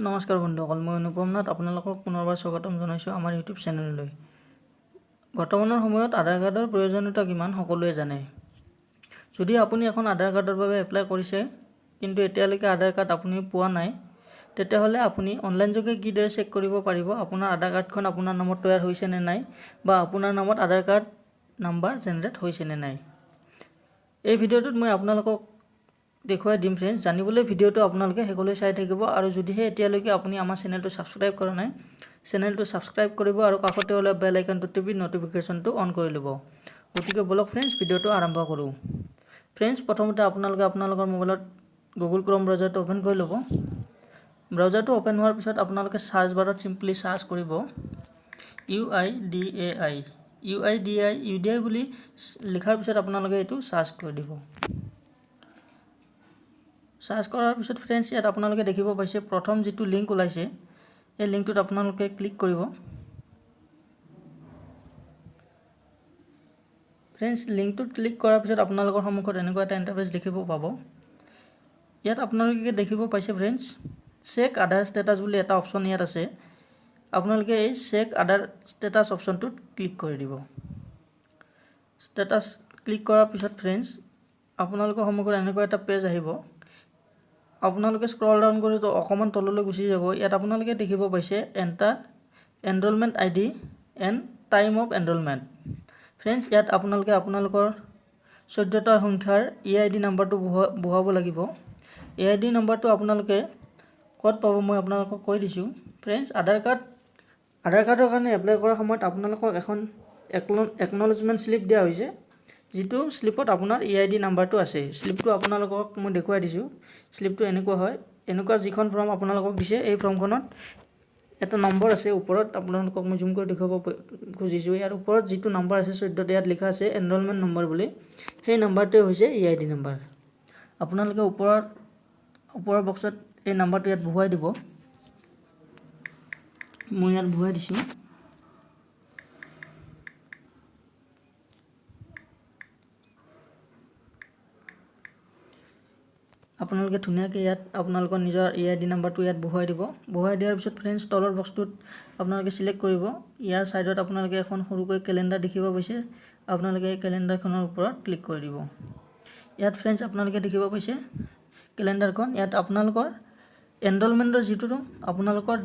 নমস্কাৰ বন্ধুসকল, মই অনুপম নাথ আপোনালোকক পুনৰবাৰ স্বাগতম জনাইছোঁ আমাৰ ইউটিউব চেনেললৈ। বৰ্তমানৰ সময়ত আধাৰ কাৰ্ডৰ প্ৰয়োজনীয়তা কিমান সকলোৱে জানে। যদি আপুনি এখন আধাৰ কাৰ্ডৰ বাবে এপ্লাই কৰিছে কিন্তু এতিয়ালৈকে আধাৰ কাৰ্ড আপুনি পোৱা নাই, তেতিয়াহ'লে আপুনি অনলাইন যোগে কিদৰে চেক কৰিব পাৰিব আপোনাৰ আধাৰ কাৰ্ডখন আপোনাৰ নামত তৈয়াৰ হৈছে নে নাই বা আপোনাৰ নামত আধাৰ কাৰ্ড নাম্বাৰ জেনেৰেট হৈছে নে নাই। এই ভিডিঅ'টোত মই আপোনালোকক দেখুৱাই দিম ফ্ৰেণ্ডছ। জানিবলৈ ভিডিঅ'টো আপোনালোকে শেষলৈ চাই থাকিব আৰু যদিহে এতিয়ালৈকে আপুনি আমাৰ চেনেলটো ছাবস্ক্ৰাইব কৰা নাই, চেনেলটো ছাবস্ক্ৰাইব কৰিব আৰু কাষতে ওলোৱা বেল আইকনটো টিপি নটিফিকেশ্যনটো অন কৰি ল'ব। গতিকে বলক ফ্ৰেণ্ডছ, ভিডিঅ'টো আৰম্ভ কৰোঁ। ফ্ৰেণ্ডছ, প্ৰথমতে আপোনালোকে আপোনালোকৰ মোবাইলত গুগল ক্ৰম ব্ৰাউজাৰটো অ'পেন কৰি ল'ব। ব্ৰাউজাৰটো অ'পেন হোৱাৰ পিছত আপোনালোকে চাৰ্চ বাৰত চিম্পলি চাৰ্চ কৰিব UIDAI বুলি লিখাৰ পিছত আপোনালোকে এইটো চাৰ্চ কৰি দিব। চাৰ্চ কৰাৰ পিছত ফ্ৰেণ্ডছ, ইয়াত আপোনালোকে দেখিব পাইছে প্ৰথম যিটো লিংক ওলাইছে, এই লিংকটোত আপোনালোকে ক্লিক কৰিব। ফ্ৰেণ্ডছ, লিংকটোত ক্লিক কৰাৰ পিছত আপোনালোকৰ সন্মুখত এনেকুৱা এটা ইণ্টাৰফেচ দেখিব পাব। ইয়াত আপোনালোকে দেখিব পাইছে ফ্ৰেণ্ডছ, চেক আধাৰ ষ্টেটাছ বুলি এটা অপশ্যন ইয়াত আছে। আপোনালোকে এই চেক আধাৰ ষ্টেটাছ অপশ্যনটোত ক্লিক কৰি দিব। ষ্টেটাছ ক্লিক কৰাৰ পিছত ফ্ৰেণ্ডছ, আপোনালোকৰ সন্মুখত এনেকুৱা এটা পেজ আহিব। আপোনালোকে স্ক্ৰল ডাউন কৰি অকণমান তললৈ গুচি যাব। ইয়াত আপোনালোকে দেখিব পাইছে enter enrolment ID and time of enrolment. Friends, ইয়াত আপোনালোকে আপোনালোকৰ 14টা সংখ্যাৰ EID নাম্বাৰটো বহুৱাব লাগিব। EID নাম্বাৰটো আপোনালোকে ক'ত পাব মই আপোনালোকক কৈ দিছোঁ। ফ্ৰেণ্ডছ, আধাৰ কাৰ্ডৰ কাৰণে এপ্লাই কৰাৰ সময়ত আপোনালোকক এখন একনলেজমেণ্ট শ্লিপ দিয়া হৈছে, যিটো শ্লিপত আপোনাৰ EID নাম্বাৰটো আছে। শ্লিপটো আপোনালোকক মই দেখুৱাই দিছোঁ। শ্লিপটো এনেকুৱা হয়। এনেকুৱা যিখন ফৰ্ম আপোনালোকক দিছে, এই ফৰ্মখনত এটা নম্বৰ আছে ওপৰত। আপোনালোকক মই জুম কৰি দেখুৱাব খুজিছোঁ। ইয়াৰ ওপৰত যিটো নম্বৰ আছে 14, ইয়াত লিখা আছে এনৰলমেণ্ট নম্বৰ বুলি। সেই নাম্বাৰটোৱে হৈছে EID নাম্বাৰ। আপোনালোকে ওপৰৰ বক্সত এই নাম্বাৰটো ইয়াত বহুৱাই দিব। মই ইয়াত বহুৱাই দিছোঁ। আপোনালোকে ধুনীয়াকৈ ইয়াত আপোনালোকৰ নিজৰ EID নাম্বাৰটো ইয়াত বহুৱাই দিব। বহুৱাই দিয়াৰ পিছত ফ্ৰেণ্ডছ, তলৰ বক্সটোত আপোনালোকে চিলেক্ট কৰিব। ইয়াৰ ছাইডত আপোনালোকে এখন সৰুকৈ কেলেণ্ডাৰ দেখিব পাইছে। আপোনালোকে এই কেলেণ্ডাৰখনৰ ওপৰত ক্লিক কৰি দিব। ইয়াত ফ্ৰেণ্ডছ, আপোনালোকে দেখিব পাইছে কেলেণ্ডাৰখন। ইয়াত আপোনালোকৰ এনৰলমেণ্টৰ যিটো আপোনালোকৰ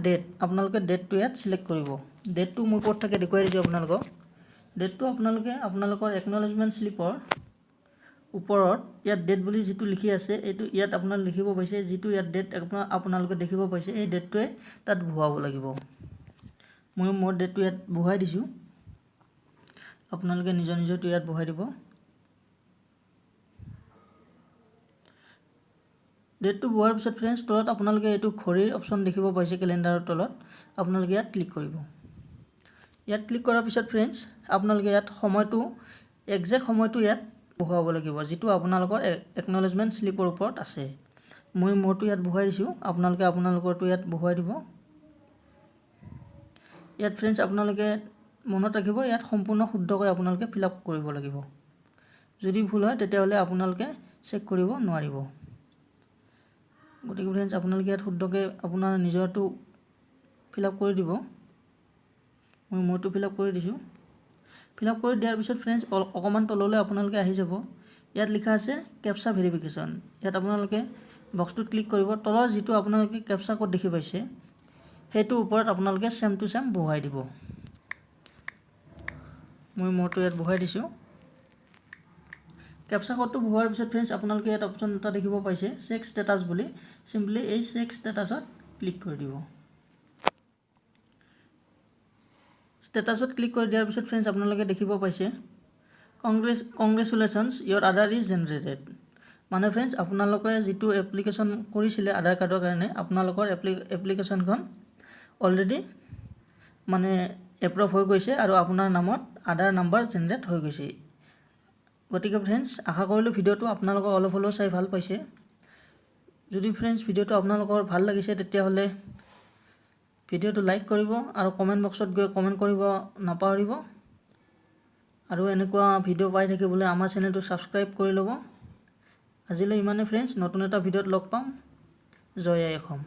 আপোনালোকে ডেটটো ইয়াত চিলেক্ট কৰিব। ডেটটো মোৰ ওপৰত থাকে দেখুৱাই দিছোঁ আপোনালোকক। ডেটটো আপোনালোকে আপোনালোকৰ একনলেজমেণ্ট শ্লিপৰ ওপৰত ইয়াত ডেট বুলি যিটো লিখি আছে, এইটো ইয়াত আপোনালোকে লিখিব পাইছে। যিটো ইয়াত ডেট আপোনালোকে দেখিব পাইছে, এই ডেটটোৱে তাত বহুৱাব লাগিব। মই মোৰ ডেটটো ইয়াত বহুৱাই দিছোঁ। আপোনালোকে নিজৰটো ইয়াত বহুৱাই দিব। ডেটটো বহুৱাৰ পিছত ফ্ৰেণ্ডছ, তলত আপোনালোকে এইটো ঘড়ীৰ অপশ্যন দেখিব পাইছে কেলেণ্ডাৰৰ তলত। আপোনালোকে ইয়াত ক্লিক কৰিব। ইয়াত ক্লিক কৰাৰ পিছত ফ্ৰেণ্ডছ, আপোনালোকে ইয়াত সময়টো একজেক্ট সময়টো ইয়াত বহুৱাব লাগিব, যিটো আপোনালোকৰ একনলেজমেণ্ট শ্লিপৰ ওপৰত আছে। মই মোৰটো ইয়াত বহুৱাই দিছোঁ। আপোনালোকে আপোনালোকৰটো ইয়াত বহুৱাই দিব। ইয়াত ফ্ৰেণ্ডছ, আপোনালোকে মনত ৰাখিব, ইয়াত সম্পূৰ্ণ শুদ্ধকৈ আপোনালোকে ফিল আপ কৰিব লাগিব। যদি ভুল হয় তেতিয়াহ'লে আপোনালোকে চেক কৰিব নোৱাৰিব। গতিকে ফ্ৰেণ্ডছ, আপোনালোকে ইয়াত শুদ্ধকৈ আপোনাৰ নিজৰটো ফিল আপ কৰি দিব। মই মোৰটো ফিল আপ কৰি দিছোঁ। ফিল আপ কৰি দিয়াৰ পিছত ফ্ৰেণ্ডছ, অকণমান তললৈ আপোনালোকে আহি যাব। ইয়াত লিখা আছে কেপচা ভেৰিফিকেশ্যন। ইয়াত আপোনালোকে বক্সটোত ক্লিক কৰিব। তলৰ যিটো আপোনালোকে কেপচা কোড দেখি পাইছে, সেইটোৰ ওপৰত আপোনালোকে ছেম টু ছেম বহুৱাই দিব। মই মোৰটো ইয়াত বহুৱাই দিছোঁ। কেপচা কোডটো বহুৱাৰ পিছত ফ্ৰেণ্ডছ, আপোনালোকে ইয়াত অপশ্যন এটা দেখিব পাইছে চেক ষ্টেটাছ বুলি। চিম্পলি এই চেক ষ্টেটাছত ক্লিক কৰি দিব। ষ্টেটাছত ক্লিক কৰি দিয়াৰ পিছত ফ্ৰেণ্ডছ, আপোনালোকে দেখিব পাইছে congratulations your Aadhaar is generated. মানে ফ্ৰেণ্ডছ, আপোনালোকে যিটো এপ্লিকেশ্যন কৰিছিলে আধাৰ কাৰ্ডৰ কাৰণে, আপোনালোকৰ এপ্লিকেশ্যনখন অলৰেডি মানে এপ্ৰুভ হৈ গৈছে আৰু আপোনাৰ নামত আধাৰ নাম্বাৰ জেনেৰেট হৈ গৈছে। গতিকে ফ্ৰেণ্ডছ, আশা কৰিলোঁ ভিডিঅ'টো আপোনালোকক অলপ হ'লেও চাই ভাল পাইছে। যদি ফ্ৰেণ্ডছ ভিডিঅ'টো আপোনালোকৰ ভাল লাগিছে, তেতিয়াহ'লে ভিডিঅ'টো লাইক কৰিব আৰু কমেণ্ট বক্সত গৈ কমেণ্ট কৰিব নাপাহৰিব। আৰু এনেকুৱা ভিডিঅ' পাই থাকিবলৈ আমাৰ চেনেলটো ছাবস্ক্ৰাইব কৰি ল'ব। আজিলৈ ইমানেই ফ্ৰেণ্ডছ, নতুন এটা ভিডিঅ'ত লগ পাম। জয় আই অসম।